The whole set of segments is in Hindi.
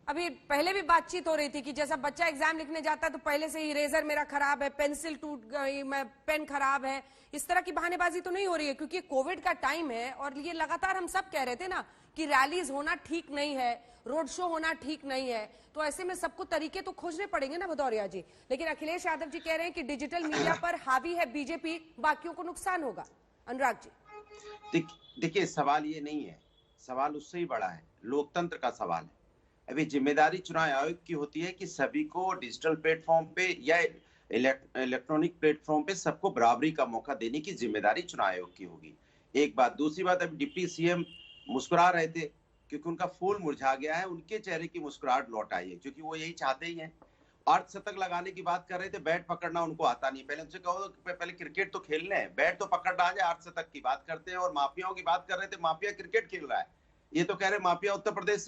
अभी पहले भी बातचीत हो रही थी कि जैसा बच्चा एग्जाम लिखने जाता है तो पहले से ही इरेजर मेरा खराब है, पेंसिल टूट गई, मैं पेन खराब है, इस तरह की बहानेबाजी तो नहीं हो रही है क्योंकि कोविड का टाइम है और ये लगातार हम सब कह रहे थे ना कि रैलीज होना ठीक नहीं है, रोड शो होना ठीक नहीं है, तो ऐसे में सबको तरीके तो खोजने पड़ेंगे ना भदौरिया जी। लेकिन अखिलेश यादव जी कह रहे हैं कि डिजिटल मीडिया पर हावी है बीजेपी, बाकियों को नुकसान होगा। अनुराग जी देखिए, सवाल ये नहीं है, सवाल उससे ही बड़ा है, लोकतंत्र का सवाल है। अभी जिम्मेदारी चुनाव आयोग की होती है कि सभी को डिजिटल प्लेटफॉर्म पे या इलेक्ट्रॉनिक प्लेटफॉर्म पे सबको बराबरी का मौका देने की जिम्मेदारी चुनाव आयोग की होगी। एक बात। दूसरी बात, अभी डिप्टी सीएम मुस्कुरा रहे थे क्योंकि उनका फूल मुरझा गया है, उनके चेहरे की मुस्कुराहट लौट आई है क्योंकि वो यही चाहते ही हैं। अर्धशतक लगाने की बात कर रहे थे, बैट पकड़ना उनको आता नहीं। पहले उनसे कहो पहले क्रिकेट तो खेलने हैं, बैट तो पकड़ना आ जाए। अर्धशतक की बात करते हैं और माफियाओं की बात कर रहे थे, माफिया क्रिकेट खेल रहा है। ये तो कह रहे माफिया उत्तर प्रदेश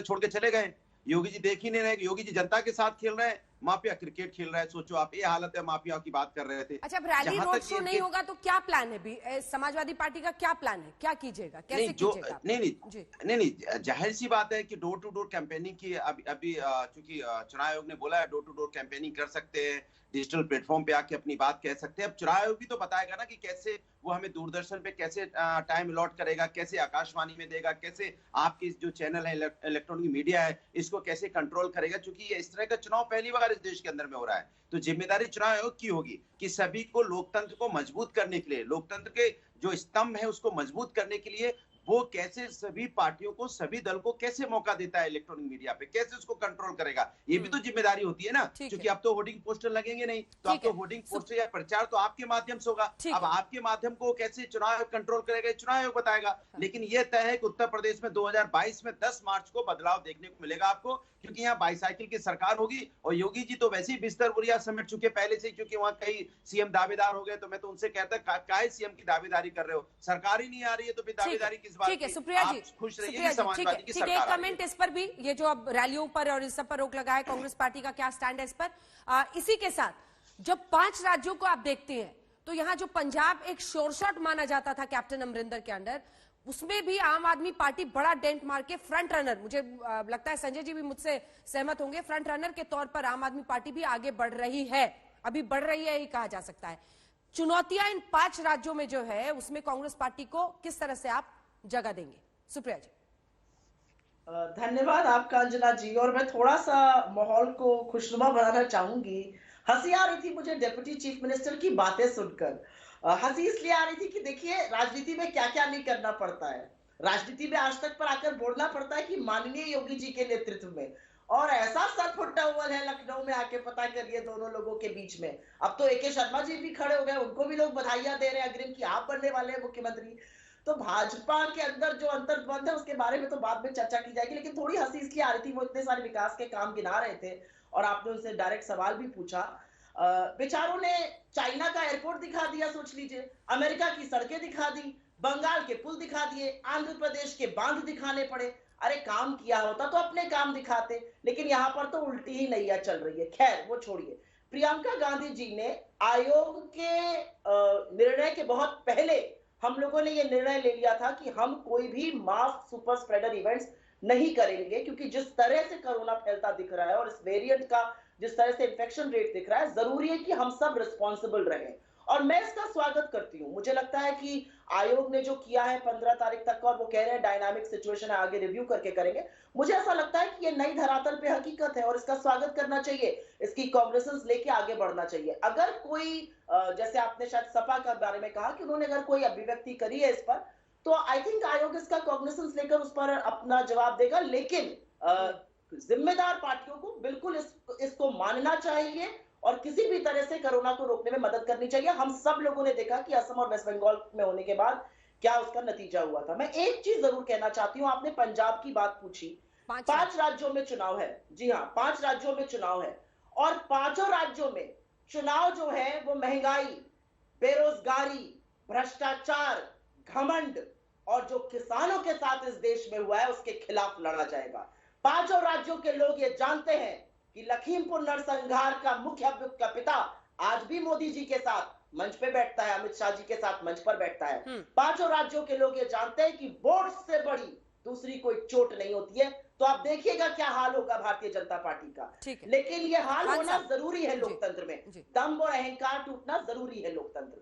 छोड़ के चले गए। योगी जी देख ही नहीं रहे, योगी जी जनता के साथ खेल रहे हैं, माफिया क्रिकेट खेल रहा है। सोचो आप, ये हालत है। माफिया की बात कर रहे थे। अच्छा, रैली रोड शो नहीं होगा तो क्या प्लान है समाजवादी पार्टी का? क्या प्लान है, क्या कीजिएगा, कैसे कीजिएगा? नहीं, जाहिर सी बात है कि डोर टू डोर कैंपेनिंग की अभी चूंकि चुनाव आयोग ने बोला है डोर टू डोर कैंपेनिंग कर सकते हैं, डिजिटल प्लेटफॉर्म पे आके अपनी बात कह सकते हैं। अब चुनाव आयोग भी तो बताएगा ना कि कैसे वो हमें दूरदर्शन पे कैसे टाइम अलॉट करेगा, कैसे आकाशवाणी में देगा, कैसे आपकी जो चैनल है इलेक्ट्रॉनिक मीडिया है इसको कैसे कंट्रोल करेगा, क्योंकि ये इस तरह का चुनाव पहली बार इस देश के अंदर में हो रहा है। तो जिम्मेदारी चुनाव आयोग की होगी कि सभी को लोकतंत्र को मजबूत करने के लिए, लोकतंत्र के जो स्तंभ है उसको मजबूत करने के लिए वो कैसे सभी पार्टियों को, सभी दल को कैसे मौका देता है इलेक्ट्रॉनिक मीडिया पे, कैसे उसको कंट्रोल करेगा, ये भी तो जिम्मेदारी होती है ना। क्योंकि अब तो होर्डिंग पोस्टर लगेंगे नहीं, तो अब तो होर्डिंग पोस्टर या प्रचार तो आपके माध्यम से होगा। अब आपके माध्यम को कैसे चुनाव कंट्रोल करेगा, चुनाव आयोग बताएगा। लेकिन यह तय है कि उत्तर प्रदेश में 2022 में 10 मार्च को बदलाव देखने को मिलेगा आपको, क्योंकि यहाँ बाईसाइकिल की सरकार होगी। और योगी जी तो वैसे ही बिस्तर बुरिया समेट चुके पहले से, क्योंकि वहां कई सीएम दावेदार हो गए। तो मैं तो उनसे कहता काहे सीएम की दावेदारी कर रहे हो, सरकार ही नहीं आ रही है तो फिर दावेदारी किस बात की? ठीक है सुप्रिया जी, खुश रहिए समाजवादी की सरकार। एक कमेंट इस पर भी, ये जो अब रैलियों पर और इस सब पर रोक लगा है, कांग्रेस पार्टी का क्या स्टैंड है इस पर? इसी के साथ जब 5 राज्यों को आप देखते हैं तो यहाँ जो पंजाब एक शोरशॉट माना जाता था कैप्टन अमरिंदर के अंडर, उसमें भी आम आदमी पार्टी बड़ा डेंट मार के फ्रंट रनर, मुझे लगता है संजय जी भी मुझसे सहमत होंगे, फ्रंट रनर के तौर पर आम आदमी पार्टी भी आगे बढ़ रही है, अभी बढ़ रही है ही कहा जा सकता है। चुनौतियां इन 5 राज्यों में जो है उसमें कांग्रेस पार्टी को किस तरह से आप जगह देंगे? सुप्रिया जी। धन्यवाद आपका अंजना जी। और मैं थोड़ा सा माहौल को खुशनुमा बनाना चाहूंगी। हंसी आ रही थी मुझे डिप्टी चीफ मिनिस्टर की बातें सुनकर। हंसी इसलिए आ रही थी कि देखिए राजनीति में क्या क्या नहीं करना पड़ता है। राजनीति में आज तक पर आकर बोलना पड़ता है कि माननीय योगी जी के नेतृत्व में, और ऐसा सर फुट्टा हुआ है लखनऊ में आके, पता करिए दोनों लोगों के बीच में। अब तो AK शर्मा जी भी खड़े हो गए, उनको भी लोग बधाइयां दे रहे हैं अग्रिम की आप बनने वाले हैं मुख्यमंत्री। तो भाजपा के अंदर जो अंतर्द्वंद है उसके बारे में तो बाद में चर्चा की जाएगी, लेकिन थोड़ी हंसी इसलिए आ रही थी, वो इतने सारे विकास के काम गिना रहे थे और आपने उनसे डायरेक्ट सवाल भी पूछा। बेचारों ने चाइना का एयरपोर्ट दिखा दिया, सोच लीजिए, अमेरिका की सड़कें दिखा दी, बंगाल के पुल दिखा दिए, आंध्र प्रदेश के बांध दिखाने पड़े। अरे काम किया होता तो अपने काम दिखाते, लेकिन यहाँ पर तो उल्टी ही नैया चल रही है। खैर वो छोड़िए। प्रियंका गांधी जी ने आयोग के निर्णय के बहुत पहले हम लोगों ने ये निर्णय ले लिया था कि हम कोई भी मास सुपर स्प्रेडर इवेंट्स नहीं करेंगे, क्योंकि जिस तरह से कोरोना फैलता दिख रहा है और इस वेरिएंट का जिस तरह से इन्फेक्शन रेट दिख रहा है, जरूरी है कि हम सब रिस्पॉन्सिबल रहें। और मैं इसका स्वागत करती हूं। मुझे लगता है कि आयोग ने जो किया है 15 तारीख तक, और वो कह रहे हैं डायनामिक सिचुएशन है, आगे रिव्यू करके करेंगे, मुझे ऐसा लगता है कि ये नई धरातल पे हकीकत है और इसका स्वागत करना चाहिए। इसकी कॉग्निसेंस लेके आगे बढ़ना चाहिए। अगर कोई जैसे आपने शायद सपा के बारे में कहा कि उन्होंने अगर कोई अभिव्यक्ति करी है इस पर, तो आई थिंक आयोग इसका कॉग्निसेंस लेकर उस पर अपना जवाब देगा। लेकिन जिम्मेदार पार्टियों को बिल्कुल इसको मानना चाहिए और किसी भी तरह से कोरोना को रोकने में मदद करनी चाहिए। हम सब लोगों ने देखा कि असम और वेस्ट बंगाल में होने के बाद क्या उसका नतीजा हुआ था। मैं एक चीज जरूर कहना चाहती हूँ, आपने पंजाब की बात पूछी। 5 राज्यों में चुनाव है। जी हाँ, 5 राज्यों में चुनाव है और 5 राज्यों में चुनाव जो है वो महंगाई, बेरोजगारी, भ्रष्टाचार, घमंड और जो किसानों के साथ इस देश में हुआ है उसके खिलाफ लड़ा जाएगा। 5 राज्यों के लोग ये जानते हैं कि लखीमपुर नरसंहार का मुख्य अभियुक्त का पिता आज भी मोदी जी के साथ मंच पे बैठता है, अमित शाह जी के साथ मंच पर बैठता है। 5 राज्यों के लोग ये जानते हैं कि वोट से बड़ी दूसरी कोई चोट नहीं होती है। तो आप देखिएगा क्या हाल होगा भारतीय जनता पार्टी का। ठीक है। लेकिन ये हाल खान होना साहब। जरूरी है जी, लोकतंत्र में, जी। दम्भ और अहंकार टूटना जरूरी है लोकतंत्र में।